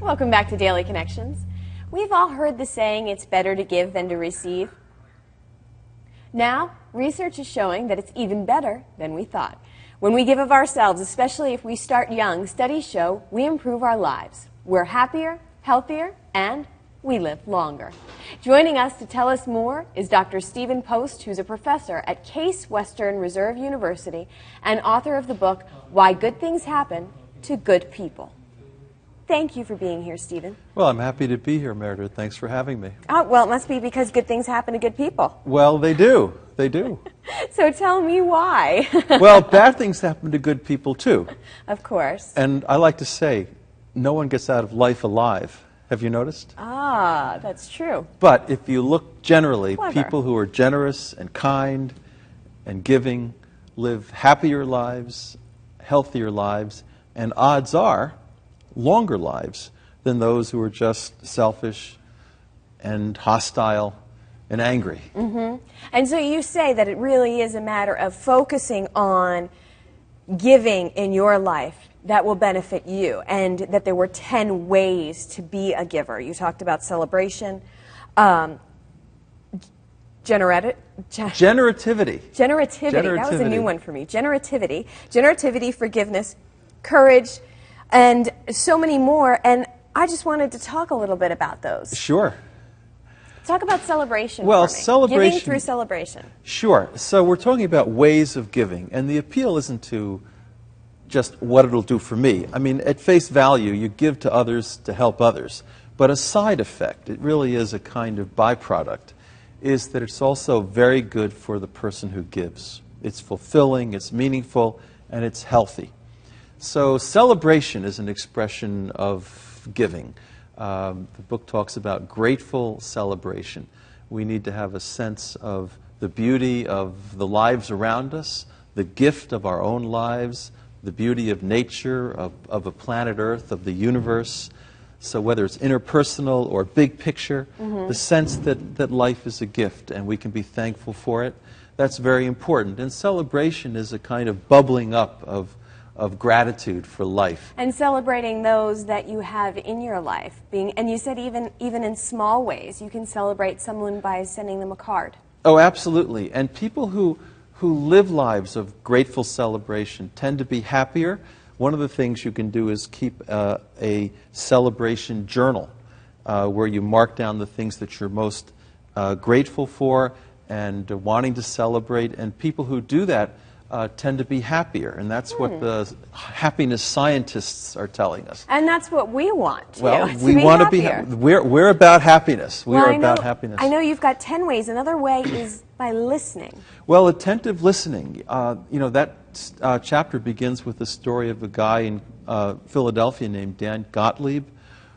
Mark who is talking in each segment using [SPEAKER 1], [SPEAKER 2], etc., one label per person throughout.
[SPEAKER 1] Welcome back to Daily Connections. We've all heard the saying, it's better to give than to receive. Now, research is showing that it's even better than we thought. When we give of ourselves, especially if we start young, studies show we improve our lives. We're happier, healthier, and we live longer. Joining us to tell us more is Dr. Stephen Post, who's a professor at Case Western Reserve University and author of the book, Why Good Things Happen to Good People. Thank you for being here, Stephen.
[SPEAKER 2] Well, I'm happy to be here, Meredith. Thanks for having me.
[SPEAKER 1] Oh, well, it must be because good things happen to good people.
[SPEAKER 2] Well, they do. They do.
[SPEAKER 1] So tell me why.
[SPEAKER 2] Well, bad things happen to good people, too.
[SPEAKER 1] Of course.
[SPEAKER 2] And I like to say, no one gets out of life alive. Have you noticed?
[SPEAKER 1] Ah, that's true.
[SPEAKER 2] But if you look generally,
[SPEAKER 1] Clever.
[SPEAKER 2] people who are generous and kind and giving live happier lives, healthier lives, and odds are longer lives than those who are just selfish and hostile and angry.
[SPEAKER 1] Mm-hmm. And so you say that it really is a matter of focusing on giving in your life that will benefit you, and that there were 10 ways to be a giver. You talked about celebration, generativity. That was a new one for me. Generativity, forgiveness, courage, and so many more. And I just wanted to talk a little bit about those.
[SPEAKER 2] Sure.
[SPEAKER 1] Talk about celebration.
[SPEAKER 2] Well,
[SPEAKER 1] for me.
[SPEAKER 2] celebration.
[SPEAKER 1] Giving through celebration.
[SPEAKER 2] Sure. So we're talking about ways of giving, and the appeal isn't to just what it'll do for me. I mean, at face value, you give to others to help others. But a side effect, it really is a kind of byproduct, is that it's also very good for the person who gives. It's fulfilling, it's meaningful, and it's healthy. So celebration is an expression of giving. The book talks about grateful celebration. We need to have a sense of the beauty of the lives around us, the gift of our own lives, the beauty of nature, of a planet Earth, of the universe. So whether it's interpersonal or big picture, the sense that life is a gift and we can be thankful for it, that's very important. And celebration is a kind of bubbling up of gratitude for life.
[SPEAKER 1] And celebrating those that you have in your life. And you said even in small ways, you can celebrate someone by sending them a card.
[SPEAKER 2] Oh, absolutely. And people who live lives of grateful celebration tend to be happier. One of the things you can do is keep a celebration journal where you mark down the things that you're most grateful for and wanting to celebrate. And people who do that tend to be happier, and that's what the happiness scientists are telling us.
[SPEAKER 1] And that's what we want, too.
[SPEAKER 2] Well, we want to be. We're about happiness. We are about happiness.
[SPEAKER 1] I know you've got 10 ways. Another way is by listening.
[SPEAKER 2] Well, attentive listening. That chapter begins with the story of a guy in Philadelphia named Dan Gottlieb,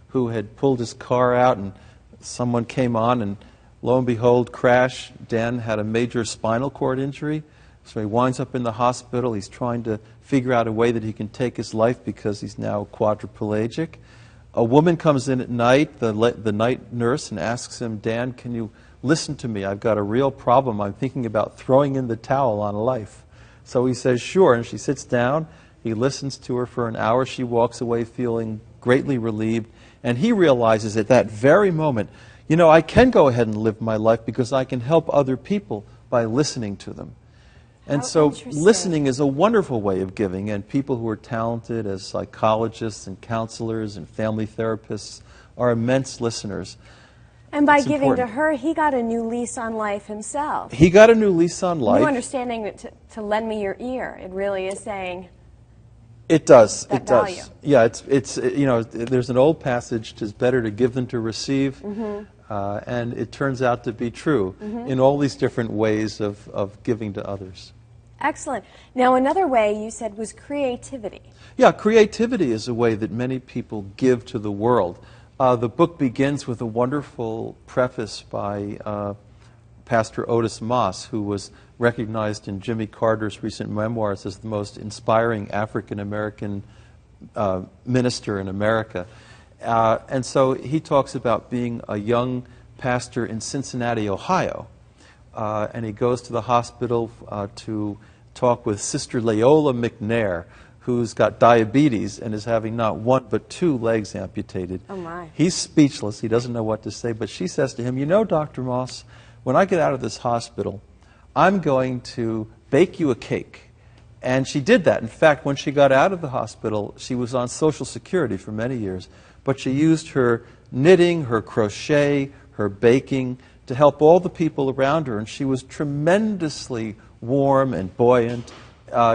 [SPEAKER 2] who had pulled his car out, and someone came on, and lo and behold, crash. Dan had a major spinal cord injury. So he winds up in the hospital. He's trying to figure out a way that he can take his life because he's now quadriplegic. A woman comes in at night, the night nurse, and asks him, Dan, can you listen to me? I've got a real problem. I'm thinking about throwing in the towel on life. So he says, sure. And she sits down. He listens to her for an hour. She walks away feeling greatly relieved. And he realizes at that very moment, I can go ahead and live my life because I can help other people by listening to them. And so listening is a wonderful way of giving, and people who are talented as psychologists and counselors and family therapists are immense listeners.
[SPEAKER 1] And by giving to her, he got a new lease on life himself.
[SPEAKER 2] He got a new lease on life.
[SPEAKER 1] New understanding that to lend me your ear, it really is saying.
[SPEAKER 2] It does.
[SPEAKER 1] That
[SPEAKER 2] it does.
[SPEAKER 1] value.
[SPEAKER 2] Yeah. There's an old passage: "'Tis better to give than to receive," and it turns out to be true in all these different ways of giving to others.
[SPEAKER 1] Excellent. Now, another way you said was creativity.
[SPEAKER 2] Yeah, creativity is a way that many people give to the world. The book begins with a wonderful preface by Pastor Otis Moss, who was recognized in Jimmy Carter's recent memoirs as the most inspiring African-American minister in America. And so he talks about being a young pastor in Cincinnati, Ohio. And he goes to the hospital to talk with Sister Leola McNair, who's got diabetes and is having not one but 2 legs amputated.
[SPEAKER 1] Oh, my.
[SPEAKER 2] He's speechless. He doesn't know what to say. But she says to him, you know, Dr. Moss, when I get out of this hospital, I'm going to bake you a cake. And she did that. In fact, when she got out of the hospital, she was on Social Security for many years. But she used her knitting, her crochet, her baking to help all the people around her. And she was tremendously warm and buoyant.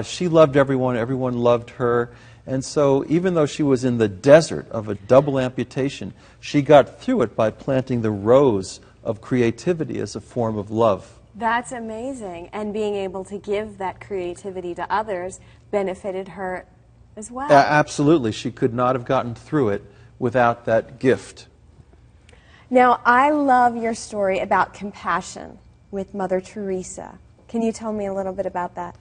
[SPEAKER 2] She loved everyone. Everyone loved her. And so even though she was in the desert of a double amputation, she got through it by planting the rose of creativity as a form of love.
[SPEAKER 1] That's amazing. And being able to give that creativity to others benefited her as well.
[SPEAKER 2] Absolutely. She could not have gotten through it without that gift.
[SPEAKER 1] Now, I love your story about compassion with Mother Teresa. Can you tell me a little bit about that?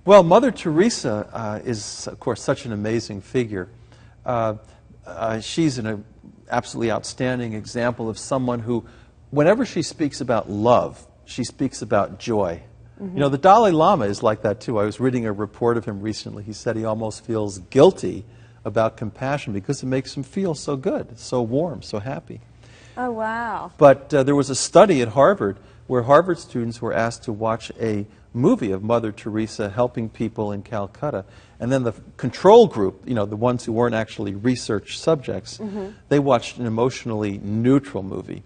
[SPEAKER 2] Well, Mother Teresa is, of course, such an amazing figure. She's an absolutely outstanding example of someone who, whenever she speaks about love, she speaks about joy. Mm-hmm. You know, the Dalai Lama is like that, too. I was reading a report of him recently. He said he almost feels guilty about compassion because it makes him feel so good, so warm, so happy.
[SPEAKER 1] Oh, wow.
[SPEAKER 2] But there was a study at Harvard where Harvard students were asked to watch a movie of Mother Teresa helping people in Calcutta. And then the control group, you know, the ones who weren't actually research subjects, mm-hmm. they watched an emotionally neutral movie.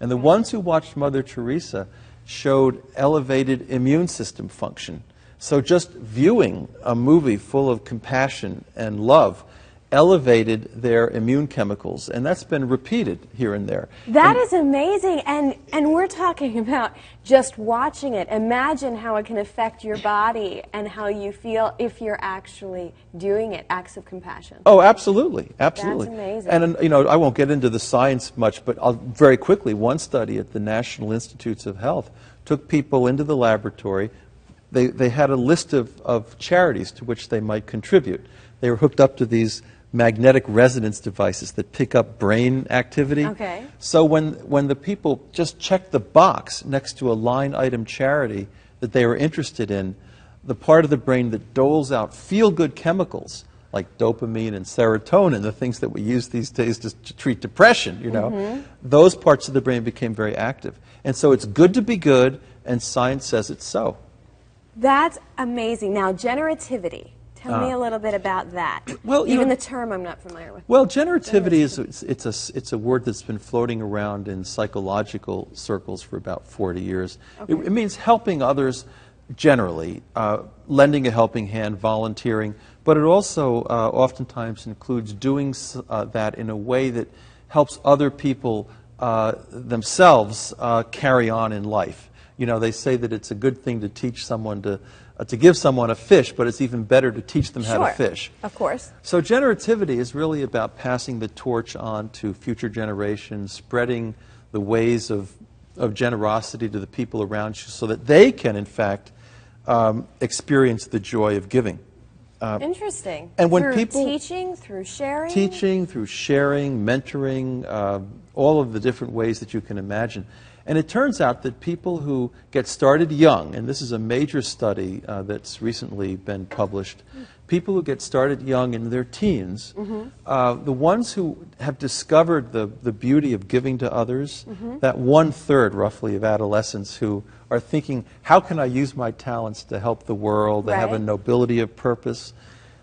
[SPEAKER 2] And the ones who watched Mother Teresa showed elevated immune system function. So just viewing a movie full of compassion and love elevated their immune chemicals, and that's been repeated here and there.
[SPEAKER 1] That is amazing, and we're talking about just watching it. Imagine how it can affect your body and how you feel if you're actually doing it, acts of compassion.
[SPEAKER 2] Oh, absolutely, absolutely.
[SPEAKER 1] That's amazing.
[SPEAKER 2] And, you know, I won't get into the science much, but I'll very quickly, one study at the National Institutes of Health took people into the laboratory. They had a list of charities to which they might contribute. They were hooked up to these magnetic resonance devices that pick up brain activity.
[SPEAKER 1] Okay.
[SPEAKER 2] So when the people just checked the box next to a line item charity that they were interested in, the part of the brain that doles out feel-good chemicals like dopamine and serotonin, the things that we use these days to treat depression, you know, mm-hmm. those parts of the brain became very active. And so it's good to be good, and science says it's so.
[SPEAKER 1] That's amazing. Now, generativity. Tell me a little bit about that.
[SPEAKER 2] Well,
[SPEAKER 1] even the term I'm not familiar with.
[SPEAKER 2] Well, generativity is it's a word that's been floating around in psychological circles for about 40 years. Okay. It means helping others generally, lending a helping hand, volunteering, but it also oftentimes includes doing that in a way that helps other people themselves carry on in life. You know, they say that it's a good thing to teach someone to give someone a fish, but it's even better to teach them how to fish.
[SPEAKER 1] Of course.
[SPEAKER 2] So generativity is really about passing the torch on to future generations, spreading the ways of generosity to the people around you so that they can, in fact, experience the joy of giving.
[SPEAKER 1] Interesting.
[SPEAKER 2] And when
[SPEAKER 1] through
[SPEAKER 2] people
[SPEAKER 1] teaching, through sharing?
[SPEAKER 2] Teaching, through sharing, mentoring, all of the different ways that you can imagine. And it turns out that people who get started young, and this is a major study that's recently been published, people who get started young in their teens, mm-hmm. The ones who have discovered the beauty of giving to others, mm-hmm. that 1/3 roughly of adolescents who are thinking, how can I use my talents to help the world, to have a nobility of purpose,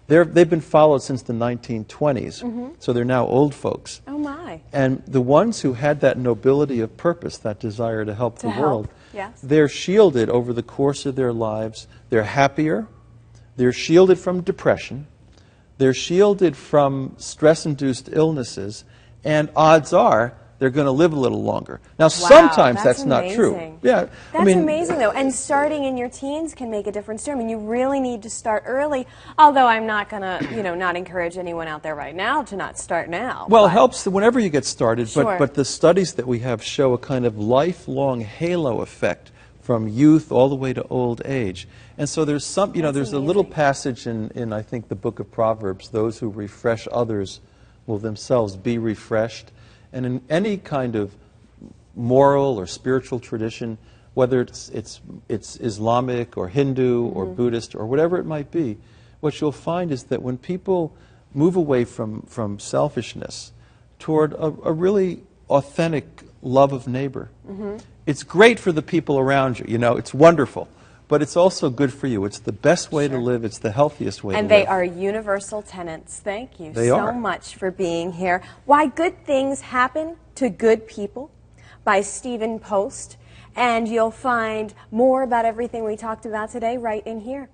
[SPEAKER 2] they've been followed since the 1920s, mm-hmm. so they're now old folks.
[SPEAKER 1] Oh, my.
[SPEAKER 2] And the ones who had that nobility of purpose, that desire to help the world,
[SPEAKER 1] yes.
[SPEAKER 2] they're shielded over the course of their lives. They're happier. They're shielded from depression. They're shielded from stress-induced illnesses. And odds are they're going to live a little longer. Now, sometimes that's not true. Yeah,
[SPEAKER 1] that's amazing, though. And starting in your teens can make a difference, too. I mean, you really need to start early, although I'm not going to, not encourage anyone out there right now to not start now.
[SPEAKER 2] Well, it helps whenever you get started,
[SPEAKER 1] sure.
[SPEAKER 2] but the studies that we have show a kind of lifelong halo effect from youth all the way to old age. And so there's some, there's a little passage in, I think, the book of Proverbs, those who refresh others will themselves be refreshed. And in any kind of moral or spiritual tradition, whether it's Islamic or Hindu or Buddhist or whatever it might be, what you'll find is that when people move away from selfishness toward a really authentic love of neighbor, it's great for the people around you. You know, it's wonderful. But it's also good for you. It's the best way to live. It's the healthiest way to live.
[SPEAKER 1] And they are universal tenets. Thank you so much for being here. Why Good Things Happen to Good People by Stephen Post. And you'll find more about everything we talked about today right in here.